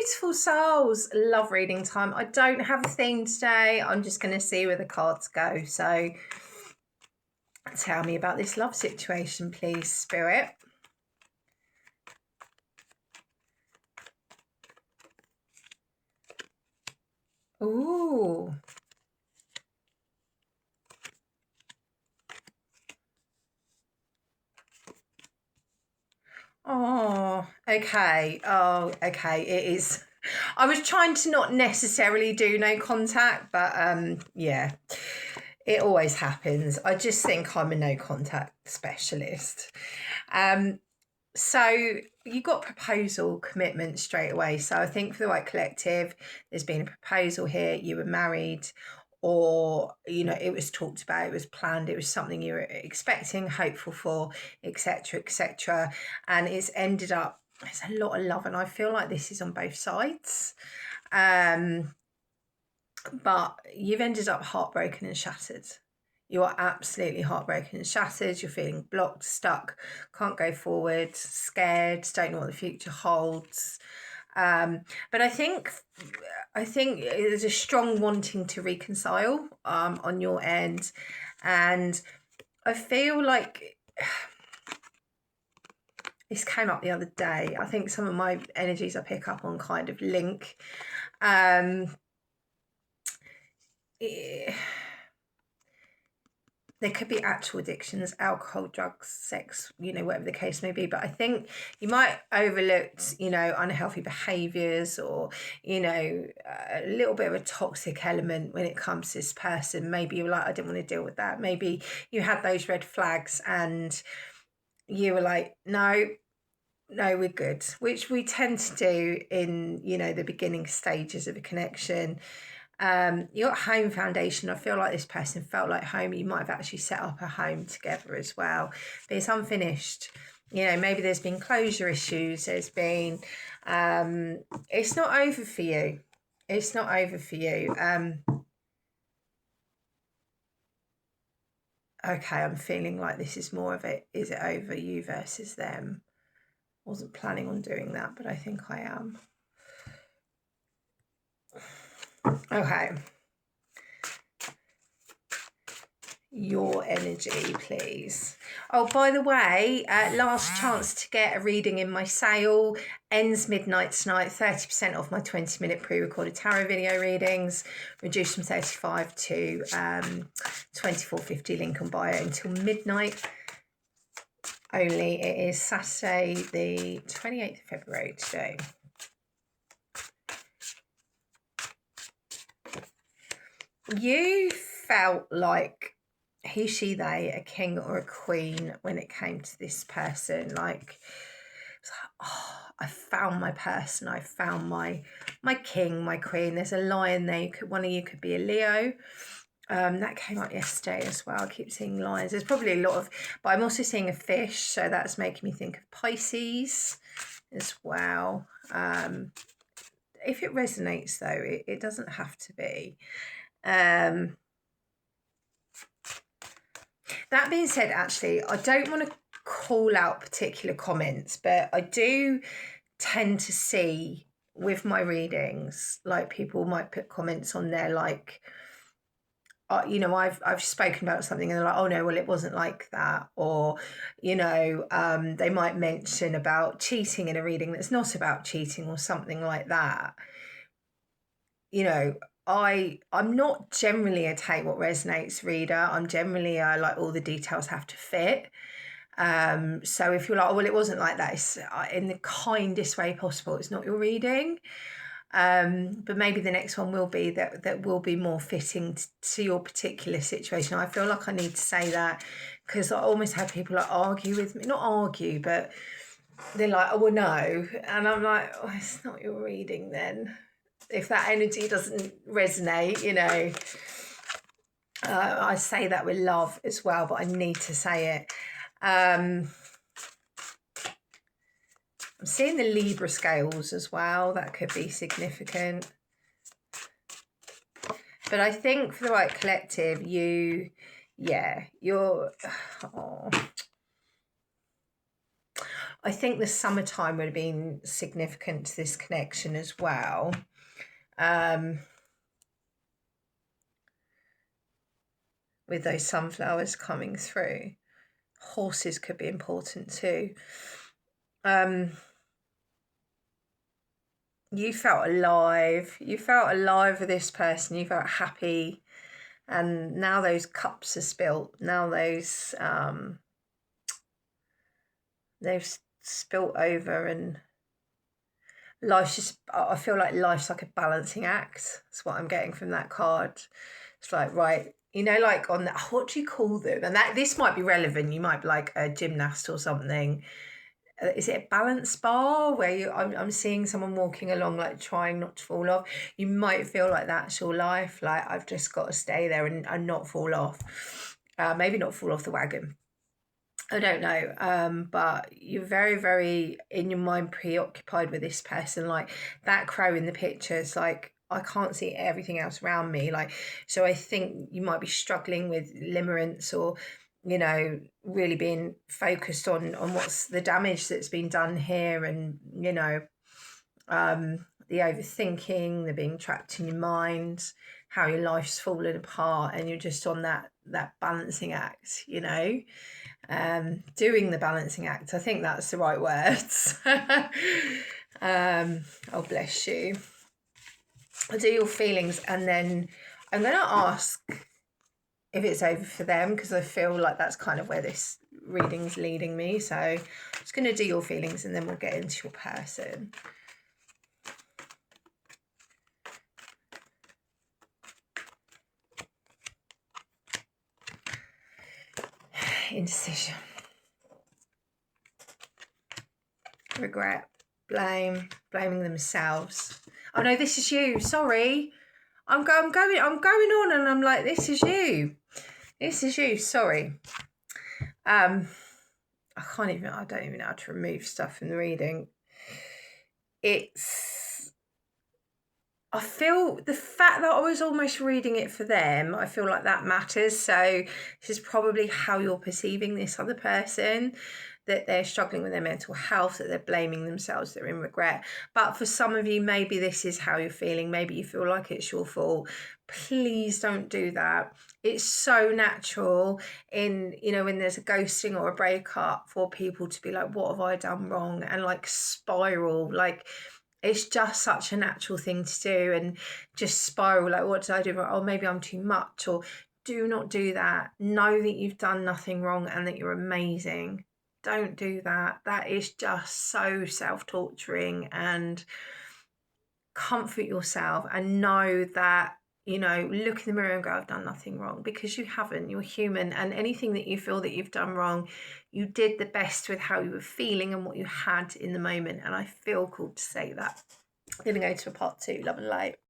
beautiful souls, love reading time. I don't have a theme today. I'm just going to see where the cards go. So tell me about this love situation, please, Spirit. Ooh. Oh, okay. Oh, okay. It is. I was trying to not necessarily do no contact, but yeah, it always happens. I just think I'm a no contact specialist. So you got proposal, commitment straight away. So I think for the White Collective, there's been a proposal here. You were married, or it was talked about, it was planned, it was something you were expecting, hopeful for, etc., etc., and it's ended up, there's a lot of love, and I feel like this is on both sides, but you've ended up heartbroken and shattered. You are absolutely heartbroken and shattered. You're feeling blocked, stuck, can't go forward, scared, don't know what the future holds. But I think there's a strong wanting to reconcile on your end, and I feel like this came up the other day. I think some of my energies I pick up on kind of link. There could be actual addictions, alcohol, drugs, sex, whatever the case may be. But I think you might overlooked, unhealthy behaviours, or, a little bit of a toxic element when it comes to this person. Maybe you're like, I didn't want to deal with that. Maybe you had those red flags and you were like, no, we're good, which we tend to do in, the beginning stages of a connection. You got home foundation. I feel like this person felt like home. You might have actually set up a home together as well, but it's unfinished. Maybe there's been closure issues. There's been, it's not over for you. It's not over for you. Okay, I'm feeling like this is more of it. Is it over you versus them? Wasn't planning on doing that, but I think I am. Okay. Your energy, please. Oh, by the way, last chance to get a reading in my sale. Ends midnight tonight. 30% off my 20-minute pre-recorded tarot video readings. Reduced from 35 to $24.50. Link on bio until midnight. Only. It is Saturday, the 28th of February today. You felt like he, she, they, a king or a queen when it came to this person. Like, oh, I found my person. I found my king, my queen. There's a lion there. One of you could be a Leo. That came up yesterday as well. I keep seeing lions. There's probably a lot of, but I'm also seeing a fish, so that's making me think of Pisces as well. If it resonates though, it doesn't have to be. That being said, actually, I don't want to call out particular comments, but I do tend to see with my readings, like people might put comments on there like, I've spoken about something and they're like, oh no, well, it wasn't like that. Or, they might mention about cheating in a reading that's not about cheating or something like that. I'm not generally a take what resonates reader. I'm generally like all the details have to fit. So if you're like, oh, well, it wasn't like that, it's in the kindest way possible, it's not your reading. But maybe the next one will be that will be more fitting to your particular situation. I feel like I need to say that because I almost had people like argue with me, not argue, but they're like, oh, well, no. And I'm like, oh, it's not your reading then. If that energy doesn't resonate, I say that with love as well, but I need to say it. I'm seeing the Libra scales as well. That could be significant. But I think for the White Collective, you're... Oh. I think the summertime would have been significant to this connection as well. With those sunflowers coming through. Horses could be important too. You felt alive. You felt alive with this person. You felt happy. And now those cups are spilt. Now they've spilt over, and life's just, I feel like life's like a balancing act. That's what I'm getting from that card. It's like, right, you know, like on that, what do you call them? And that this might be relevant. You might be like a gymnast or something. Is it a balance bar where I'm seeing someone walking along, like trying not to fall off? You might feel like that's your life. Like, I've just got to stay there and not fall off. Maybe not fall off the wagon. I don't know. But you're very, very in your mind preoccupied with this person. Like that crow in the picture, it's like, I can't see everything else around me. Like, so I think you might be struggling with limerence, or, you know, really being focused on what's the damage that's been done here, and, you know, the overthinking, the being trapped in your mind, how your life's fallen apart, and you're just on that balancing act, you know. Doing the balancing act, I think that's the right words. Oh, bless you. I'll do your feelings, and then I'm going to ask if it's over for them, because I feel like that's kind of where this reading's leading me. So I'm just going to do your feelings, and then we'll get into your person. Indecision, regret, blaming themselves. Oh no, this is you. Sorry, I'm going on, and I'm like, this is you. Sorry. I don't even know how to remove stuff from the reading. I feel the fact that I was almost reading it for them, I feel like that matters. So this is probably how you're perceiving this other person, that they're struggling with their mental health, that they're blaming themselves, they're in regret. But for some of you, maybe this is how you're feeling. Maybe you feel like it's your fault. Please don't do that. It's so natural in, you know, when there's a ghosting or a breakup, for people to be like, what have I done wrong? And like spiral, like, it's just such a natural thing to do, and just spiral, like, what did I do wrong? Oh, maybe I'm too much. Or do not do that. Know that you've done nothing wrong and that you're amazing. Don't do that. That is just so self-torturing. And comfort yourself and know that, you know, look in the mirror and go, I've done nothing wrong, because you haven't. You're human, and anything that you feel that you've done wrong, you did the best with how you were feeling and what you had in the moment. And I feel called to say that. I'm going to go to a part 2, love and light.